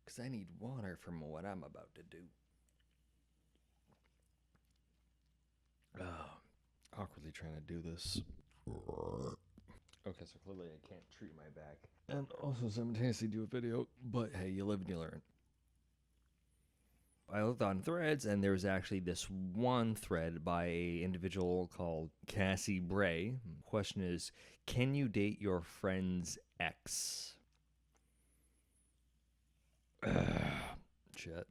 Because I need water from what I'm about to do. Awkwardly trying to do this. Okay, so clearly I can't treat my back. And also simultaneously do a video, but hey, you live and you learn. I looked on threads, and there was actually this one thread by an individual called Cassie Bray. The question is, can you date your friend's ex? Shit.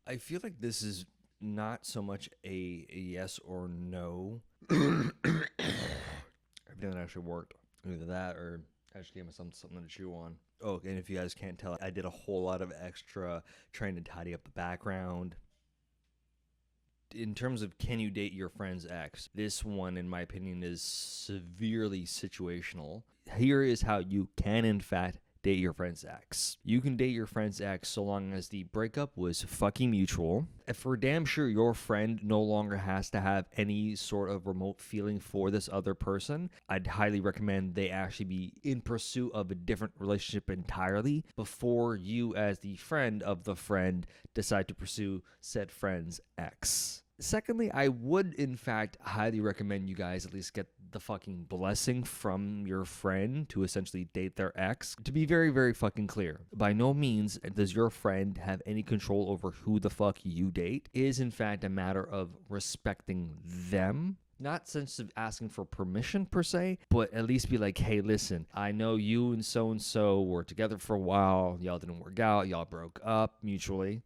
I feel like this is not so much a yes or no. Everything that actually worked. Either that or I just gave myself something to chew on. Oh, and if you guys can't tell, I did a whole lot of extra trying to tidy up the background. In terms of can you date your friend's ex, this one, in my opinion, is severely situational. Here is how you can, in fact, date your friend's ex. You can date your friend's ex so long as the breakup was fucking mutual. For damn sure your friend no longer has to have any sort of remote feeling for this other person. I'd highly recommend they actually be in pursuit of a different relationship entirely before you, as the friend of the friend, decide to pursue said friend's ex. Secondly, I would, in fact, highly recommend you guys at least get the fucking blessing from your friend to essentially date their ex. To be very, very fucking clear, by no means does your friend have any control over who the fuck you date. It is, in fact, a matter of respecting them. Not sense of asking for permission per se, but at least be like, hey, listen, I know you and so were together for a while. Y'all didn't work out. Y'all broke up mutually.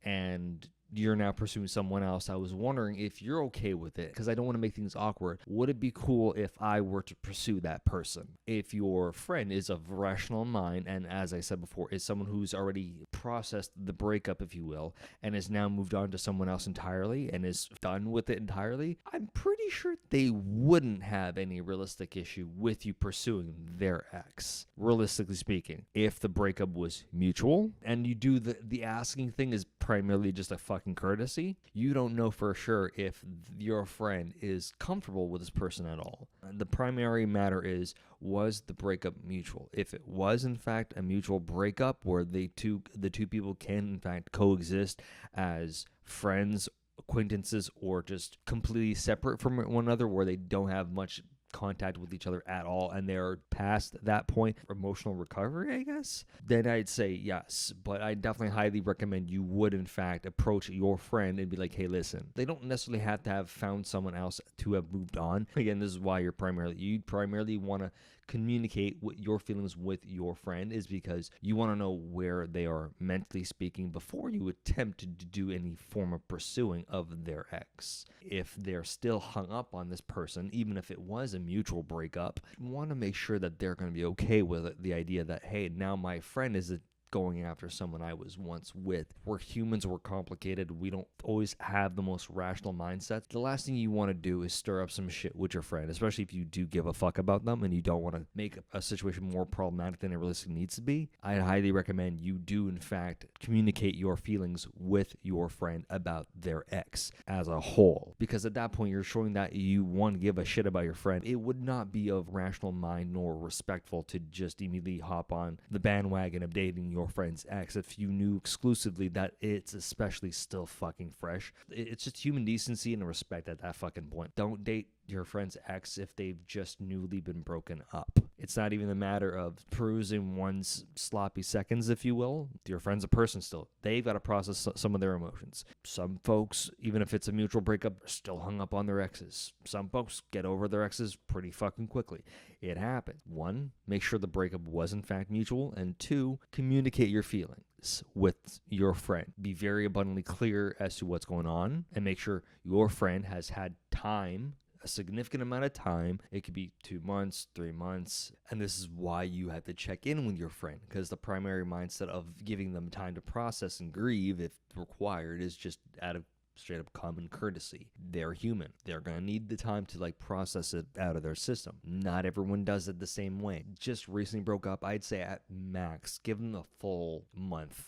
And you're now pursuing someone else. I was wondering if you're okay with it, because I don't want to make things awkward. Would it be cool if I were to pursue that person? If your friend is of rational mind, and as I said before, is someone who's already processed the breakup, if you will, and has now moved on to someone else entirely and is done with it entirely, I'm pretty sure they wouldn't have any realistic issue with you pursuing their ex, realistically speaking. If the breakup was mutual and you do the asking thing is primarily just a fucking courtesy, you don't know for sure if your friend is comfortable with this person at all. The primary matter is, was the breakup mutual? If it was in fact a mutual breakup where the two people can in fact coexist as friends, acquaintances, or just completely separate from one another, where they don't have much contact with each other at all and they're past that point, emotional recovery, I guess, then I'd say yes. But I definitely highly recommend you would in fact approach your friend and be like, hey, listen, they don't necessarily have to have found someone else to have moved on. Again, this is why you primarily want to communicate what your feelings with your friend is, because you want to know where they are mentally speaking before you attempt to do any form of pursuing of their ex. If they're still hung up on this person, even if it was a mutual breakup, you want to make sure that they're going to be okay with it, the idea that, hey, now my friend is going after someone I was once with. We're humans, we're complicated, we don't always have the most rational mindset. The last thing you want to do is stir up some shit with your friend, especially if you do give a fuck about them and you don't want to make a situation more problematic than it realistically needs to be. I highly recommend you do in fact communicate your feelings with your friend about their ex as a whole, because at that point you're showing that you want to give a shit about your friend. It would not be of rational mind nor respectful to just immediately hop on the bandwagon of dating your friend's ex if you knew exclusively that it's especially still fucking fresh. It's just human decency and respect at that fucking point. Don't date your friend's ex if they've just newly been broken up. It's not even a matter of perusing one's sloppy seconds, if you will. Your friend's a person still. They've got to process some of their emotions. Some folks, even if it's a mutual breakup, are still hung up on their exes. Some folks get over their exes pretty fucking quickly. It happens. One, make sure the breakup was in fact mutual. And two, communicate your feelings with your friend. Be very abundantly clear as to what's going on and make sure your friend has had time, a significant amount of time. It could be 2 months, 3 months. And this is why you have to check in with your friend, because the primary mindset of giving them time to process and grieve, if required, is just out of straight up common courtesy. They're human. They're going to need the time to process it out of their system. Not everyone does it the same way. Just recently broke up. I'd say at max, give them a full month.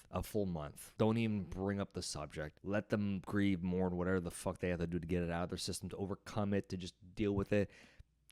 Don't even bring up the subject. Let them grieve, mourn, whatever the fuck they have to do to get it out of their system, to overcome it, to just deal with it.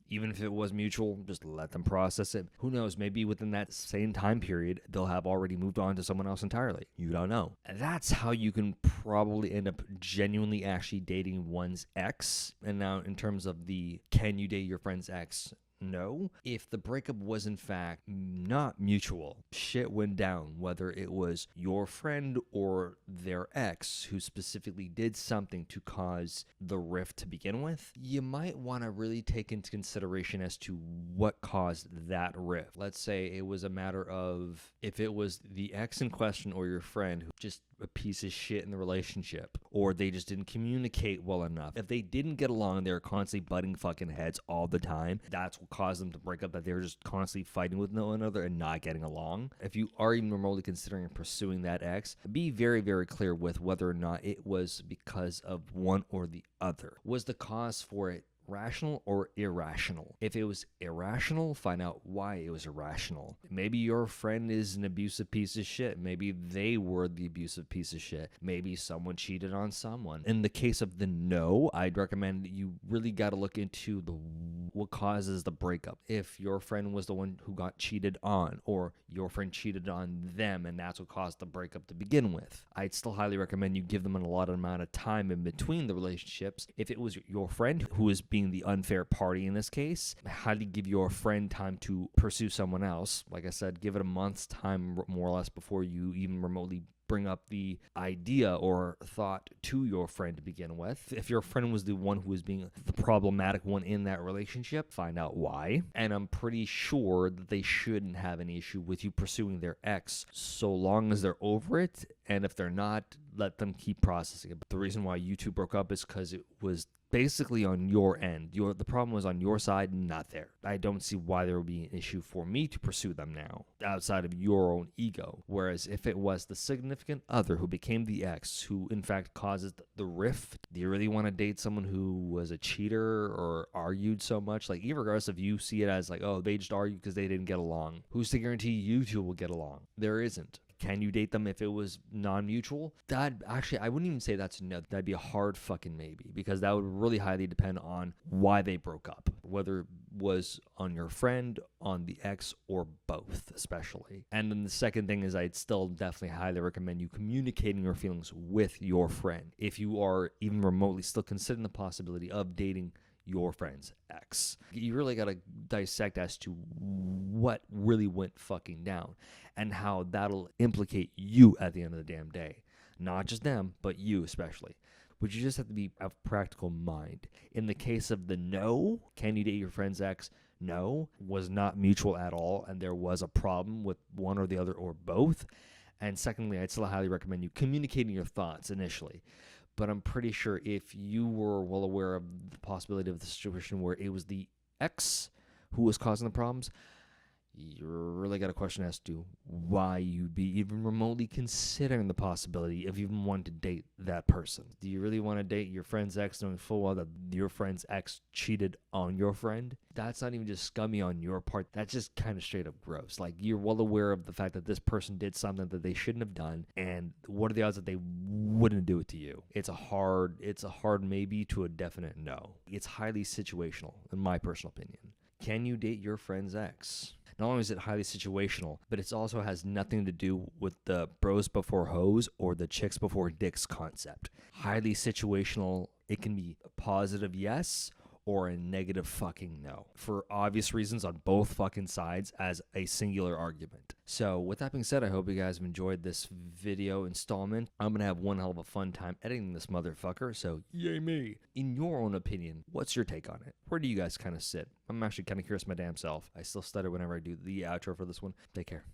Even if it was mutual, just let them process it. Who knows? Maybe within that same time period, they'll have already moved on to someone else entirely. You don't know. And that's how you can probably end up genuinely actually dating one's ex. And now in terms of the can you date your friend's ex? No. If the breakup was in fact not mutual, shit went down, whether it was your friend or their ex who specifically did something to cause the rift to begin with, you might want to really take into consideration as to what caused that rift. Let's say it was a matter of if it was the ex in question or your friend who just a piece of shit in the relationship, or they just didn't communicate well enough. If they didn't get along, they were constantly butting fucking heads all the time. That's what caused them to break up, that they were just constantly fighting with one another and not getting along. If you are even remotely considering pursuing that ex, be very, very clear with whether or not it was because of one or the other. Was the cause for it rational or irrational? If it was irrational, find out why it was irrational. Maybe your friend is an abusive piece of shit. Maybe they were the abusive piece of shit. Maybe someone cheated on someone. In the case of the no, I'd recommend you really got to look into what causes the breakup. If your friend was the one who got cheated on, or your friend cheated on them and that's what caused the breakup to begin with, I'd still highly recommend you give them a lot of amount of time in between the relationships. If it was your friend who is being the unfair party in this case, how do you give your friend time to pursue someone else? Like I said, give it a month's time more or less before you even remotely bring up the idea or thought to your friend to begin with. If your friend was the one who was being the problematic one in that relationship, find out why. And I'm pretty sure that they shouldn't have any issue with you pursuing their ex so long as they're over it. And if they're not, let them keep processing it. But the reason why you two broke up is because it was basically on your end. The problem was on your side, not there. I don't see why there would be an issue for me to pursue them now, outside of your own ego. Whereas if it was the significant other who became the ex, who in fact causes the rift, do you really want to date someone who was a cheater or argued so much? Like, even regardless if you see it as like, oh, they just argued because they didn't get along. Who's to guarantee you two will get along? There isn't. Can you date them if it was non-mutual? That actually, I wouldn't even say that's no. That'd be a hard fucking maybe, because that would really highly depend on why they broke up, whether it was on your friend, on the ex, or both, especially. And then the second thing is, I'd still definitely highly recommend you communicating your feelings with your friend. If you are even remotely still considering the possibility of dating your friend's ex, you really got to dissect as to what really went fucking down and how that'll implicate you at the end of the damn day. Not just them, but you especially. But you just have to be of practical mind. In the case of the no, can you date your friend's ex? No, was not mutual at all, and there was a problem with one or the other or both. And secondly, I'd still highly recommend you communicating your thoughts initially. But I'm pretty sure if you were well aware of the possibility of the situation where it was the ex who was causing the problems, you really got a question as to why you'd be even remotely considering the possibility of even wanting to date that person. Do you really want to date your friend's ex knowing full well that your friend's ex cheated on your friend? That's not even just scummy on your part. That's just kind of straight up gross. Like, you're well aware of the fact that this person did something that they shouldn't have done, and what are the odds that they wouldn't do it to you? It's a hard maybe to a definite no. It's highly situational, in my personal opinion. Can you date your friend's ex? Not only is it highly situational, but it also has nothing to do with the bros before hoes or the chicks before dicks concept. Highly situational, it can be a positive yes or a negative fucking no, for obvious reasons on both fucking sides as a singular argument. So with that being said, I hope you guys have enjoyed this video installment. I'm going to have one hell of a fun time editing this motherfucker, so yay me. In your own opinion, what's your take on it? Where do you guys kind of sit? I'm actually kind of curious my damn self. I still stutter whenever I do the outro for this one. Take care.